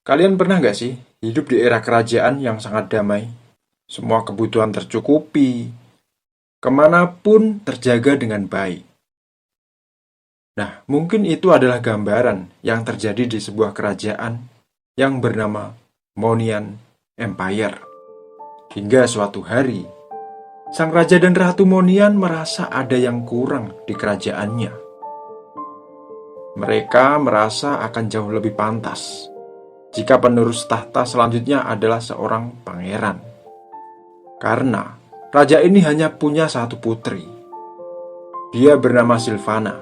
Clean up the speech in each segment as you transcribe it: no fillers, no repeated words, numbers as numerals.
Kalian pernah nggak sih hidup di era kerajaan yang sangat damai? Semua kebutuhan tercukupi, kemanapun terjaga dengan baik. Nah, mungkin itu adalah gambaran yang terjadi di sebuah kerajaan yang bernama Monian Empire. Hingga suatu hari, sang raja dan ratu Monian merasa ada yang kurang di kerajaannya. Mereka merasa akan jauh lebih pantas jika penerus tahta selanjutnya adalah seorang pangeran. Karena raja ini hanya punya satu putri. Dia bernama Silvana,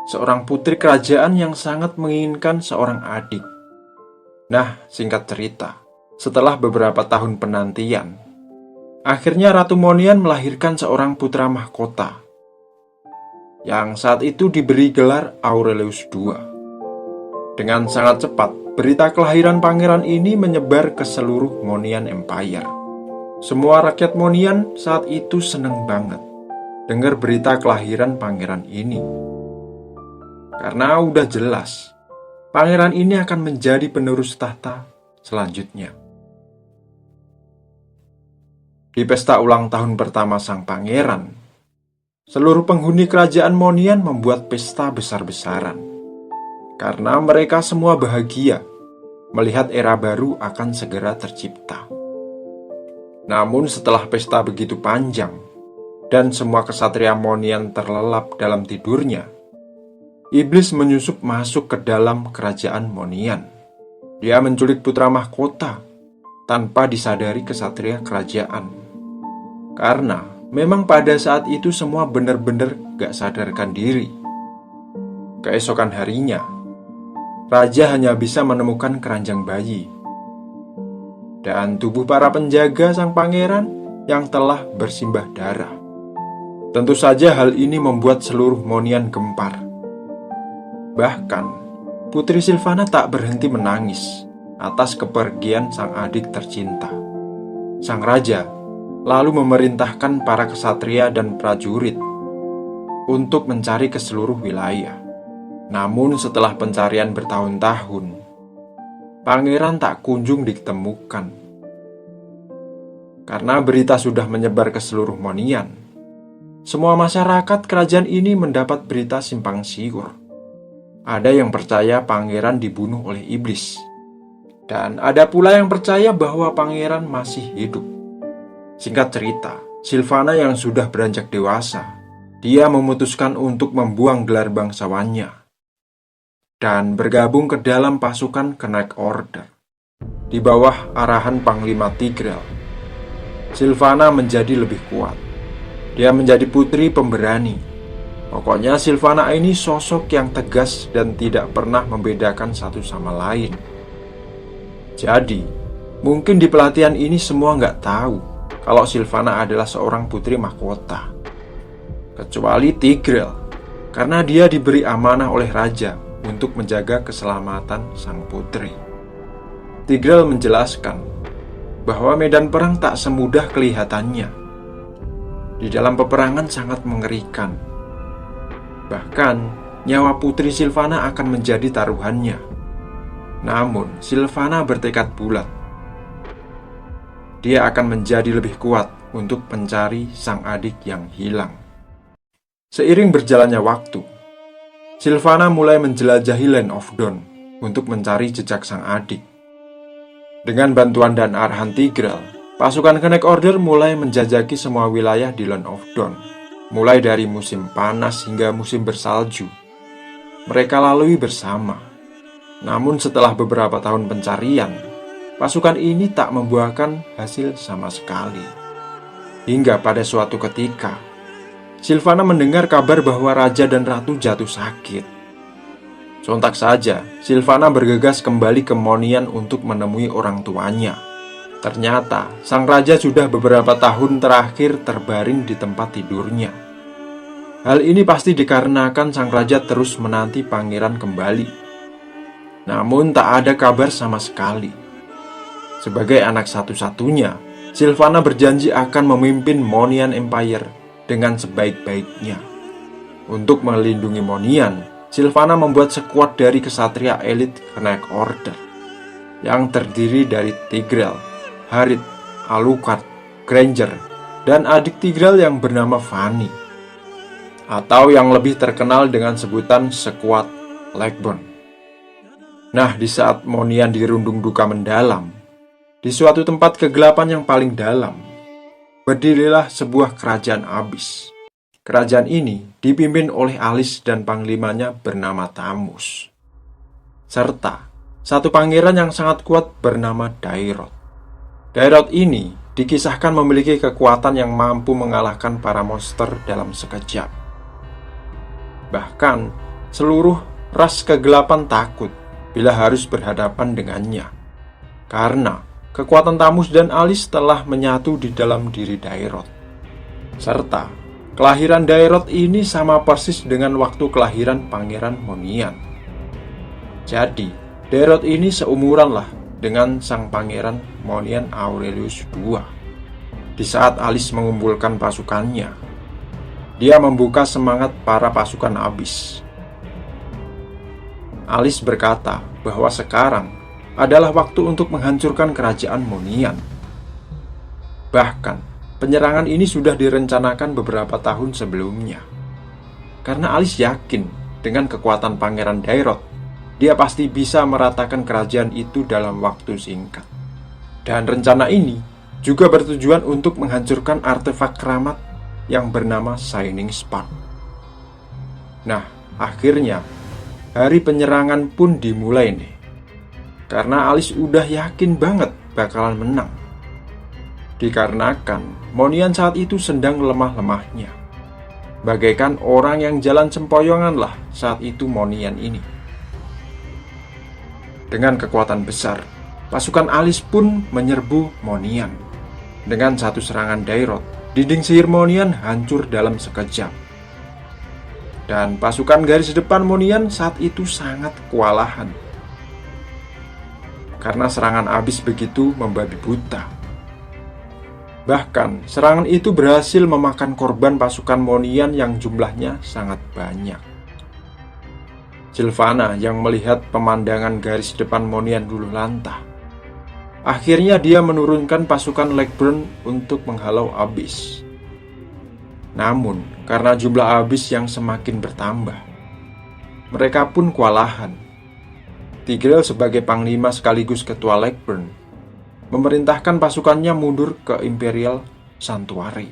seorang putri kerajaan yang sangat menginginkan seorang adik. Nah, singkat cerita, setelah beberapa tahun penantian, akhirnya Ratu Monian melahirkan seorang putra mahkota yang saat itu diberi gelar Aurelius II. Dengan sangat cepat, berita kelahiran pangeran ini menyebar ke seluruh Monian Empire. Semua rakyat Monian saat itu seneng banget dengar berita kelahiran pangeran ini. Karena udah jelas, pangeran ini akan menjadi penerus tahta selanjutnya. Di pesta ulang tahun pertama sang pangeran, seluruh penghuni kerajaan Monian membuat pesta besar-besaran. Karena mereka semua bahagia melihat era baru akan segera tercipta. Namun setelah pesta begitu panjang dan semua kesatria Monian terlelap dalam tidurnya, iblis menyusup masuk ke dalam kerajaan Monian. Dia menculik putra mahkota tanpa disadari kesatria kerajaan. Karena memang pada saat itu semua benar-benar gak sadarkan diri. Keesokan harinya, raja hanya bisa menemukan keranjang bayi dan tubuh para penjaga sang pangeran yang telah bersimbah darah. Tentu saja hal ini membuat seluruh Monian gempar. Bahkan, Putri Silvana tak berhenti menangis atas kepergian sang adik tercinta. Sang raja lalu memerintahkan para kesatria dan prajurit untuk mencari ke seluruh wilayah. Namun setelah pencarian bertahun-tahun, pangeran tak kunjung ditemukan. Karena berita sudah menyebar ke seluruh Monian, semua masyarakat kerajaan ini mendapat berita simpang siur. Ada yang percaya pangeran dibunuh oleh iblis, dan ada pula yang percaya bahwa pangeran masih hidup. Singkat cerita, Silvana yang sudah beranjak dewasa, dia memutuskan untuk membuang gelar bangsawannya dan bergabung ke dalam pasukan Knight Order. Di bawah arahan Panglima Tigreal, Silvana menjadi lebih kuat. Dia menjadi putri pemberani. Pokoknya Silvana ini sosok yang tegas dan tidak pernah membedakan satu sama lain. Jadi, mungkin di pelatihan ini semua nggak tahu kalau Silvana adalah seorang putri mahkota. Kecuali Tigreal, karena dia diberi amanah oleh raja untuk menjaga keselamatan sang putri. Tigreal menjelaskan bahwa medan perang tak semudah kelihatannya. Di dalam peperangan sangat mengerikan. Bahkan, nyawa putri Silvana akan menjadi taruhannya. Namun, Silvana bertekad bulat. Dia akan menjadi lebih kuat untuk mencari sang adik yang hilang. Seiring berjalannya waktu, Silvana mulai menjelajahi Land of Dawn untuk mencari jejak sang adik. Dengan bantuan dan arahan Tigreal, pasukan Knight Order mulai menjajaki semua wilayah di Land of Dawn, mulai dari musim panas hingga musim bersalju. Mereka lalui bersama. Namun setelah beberapa tahun pencarian, pasukan ini tak membuahkan hasil sama sekali. Hingga pada suatu ketika, Silvana mendengar kabar bahwa raja dan ratu jatuh sakit. Sontak saja, Silvana bergegas kembali ke Monian untuk menemui orang tuanya. Ternyata, sang raja sudah beberapa tahun terakhir terbaring di tempat tidurnya. Hal ini pasti dikarenakan sang raja terus menanti pangeran kembali. Namun tak ada kabar sama sekali. Sebagai anak satu-satunya, Silvana berjanji akan memimpin Monian Empire dengan sebaik-baiknya. Untuk melindungi Monian, Silvana membuat sekuat dari kesatria elit Knight Order yang terdiri dari Tigreal, Harith, Alucard, Granger, dan adik Tigreal yang bernama Fanny, atau yang lebih terkenal dengan sebutan sekuat Legburn. Nah, di saat Monian dirundung duka mendalam, di suatu tempat kegelapan yang paling dalam, berdirilah sebuah kerajaan abis. Kerajaan ini dipimpin oleh Alice dan panglimanya bernama Tamus, serta satu pangeran yang sangat kuat bernama Dairot. Dairot ini dikisahkan memiliki kekuatan yang mampu mengalahkan para monster dalam sekejap. Bahkan, seluruh ras kegelapan takut bila harus berhadapan dengannya, karena kekuatan Tamus dan Alice telah menyatu di dalam diri Dairot. Serta, kelahiran Dairot ini sama persis dengan waktu kelahiran Pangeran Monian. Jadi, Dairot ini seumuran lah dengan sang Pangeran Monian Aurelius II. Di saat Alice mengumpulkan pasukannya, dia membuka semangat para pasukan abis. Alice berkata bahwa sekarang adalah waktu untuk menghancurkan kerajaan Monian. Bahkan, penyerangan ini sudah direncanakan beberapa tahun sebelumnya. Karena Alice yakin dengan kekuatan Pangeran Dairot, dia pasti bisa meratakan kerajaan itu dalam waktu singkat. Dan rencana ini juga bertujuan untuk menghancurkan artefak keramat yang bernama Shining Spark. Nah, akhirnya hari penyerangan pun dimulai nih. Karena Alice udah yakin banget bakalan menang. Dikarenakan Monian saat itu sedang lemah-lemahnya. Bagaikan orang yang jalan sempoyongan lah saat itu Monian ini. Dengan kekuatan besar, pasukan Alice pun menyerbu Monian. Dengan satu serangan Dairot, dinding sihir Monian hancur dalam sekejap. Dan pasukan garis depan Monian saat itu sangat kewalahan. Karena serangan abis begitu membabi buta. Bahkan, serangan itu berhasil memakan korban pasukan Monian yang jumlahnya sangat banyak. Sylvana yang melihat pemandangan garis depan Monian luluh lantah. Akhirnya dia menurunkan pasukan Legburn untuk menghalau abis. Namun, karena jumlah abis yang semakin bertambah, mereka pun kewalahan. Tigreal sebagai panglima sekaligus ketua Legburn memerintahkan pasukannya mundur ke Imperial Sanctuary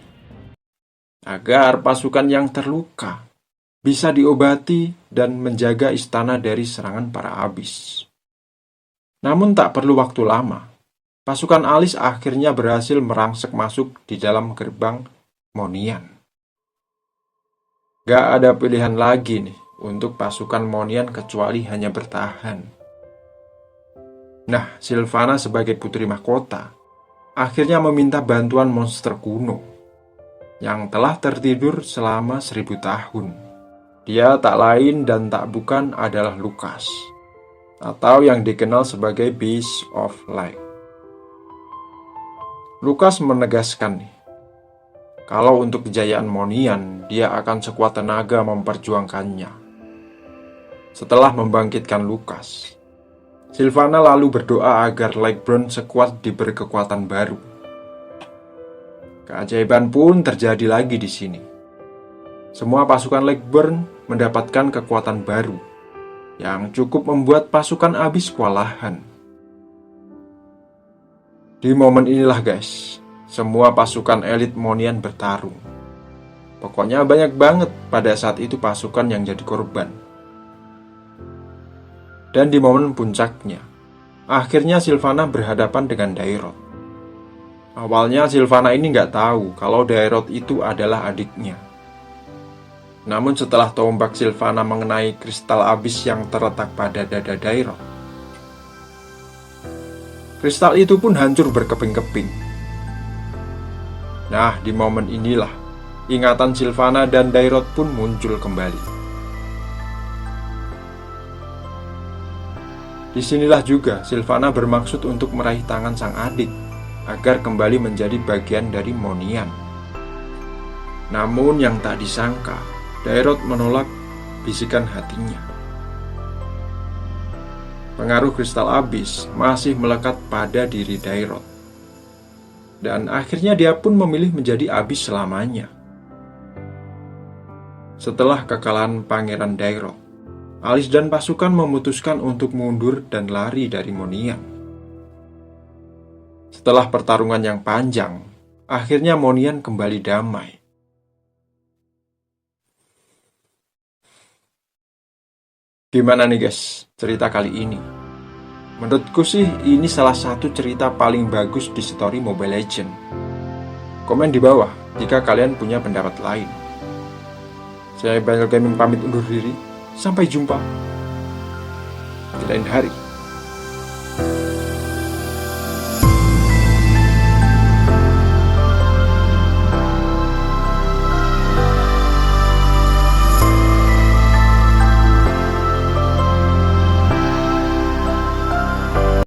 agar pasukan yang terluka bisa diobati dan menjaga istana dari serangan para abis. Namun tak perlu waktu lama, pasukan Alice akhirnya berhasil merangsek masuk di dalam gerbang Monian. Gak ada pilihan lagi nih untuk pasukan Monian kecuali hanya bertahan. Nah, Sylvana sebagai putri mahkota akhirnya meminta bantuan monster kuno yang telah tertidur selama 1000 tahun. Dia tak lain dan tak bukan adalah Lucas, atau yang dikenal sebagai Beast of Light. Lucas menegaskan nih, kalau untuk kejayaan Monian, dia akan sekuat tenaga memperjuangkannya. Setelah membangkitkan Lucas, Sylvana lalu berdoa agar Legburn sekuat diberi kekuatan baru. Keajaiban pun terjadi lagi di sini. Semua pasukan Legburn mendapatkan kekuatan baru yang cukup membuat pasukan abis kewalahan. Di momen inilah guys, semua pasukan elit Monian bertarung. Pokoknya banyak banget pada saat itu pasukan yang jadi korban. Dan di momen puncaknya, akhirnya Sylvana berhadapan dengan Dairot. Awalnya Sylvana ini nggak tahu kalau Dairot itu adalah adiknya. Namun setelah tombak Sylvana mengenai kristal abis yang terletak pada dada Dairot, kristal itu pun hancur berkeping-keping. Nah, di momen inilah ingatan Sylvana dan Dairot pun muncul kembali. Disinilah juga Sylvana bermaksud untuk meraih tangan sang adik agar kembali menjadi bagian dari Monian. Namun yang tak disangka, Dairot menolak bisikan hatinya. pengaruh kristal abis masih melekat pada diri Dairot. Dan akhirnya dia pun memilih menjadi abis selamanya. Setelah kekalahan Pangeran Dairot, Alice dan pasukan memutuskan untuk mundur dan lari dari Monian. Setelah pertarungan yang panjang, akhirnya Monian kembali damai. Gimana nih guys, cerita kali ini? Menurutku sih ini salah satu cerita paling bagus di story Mobile Legends. Komen di bawah jika kalian punya pendapat lain. Saya Banyak Gaming pamit undur diri. Sampai jumpa di lain hari.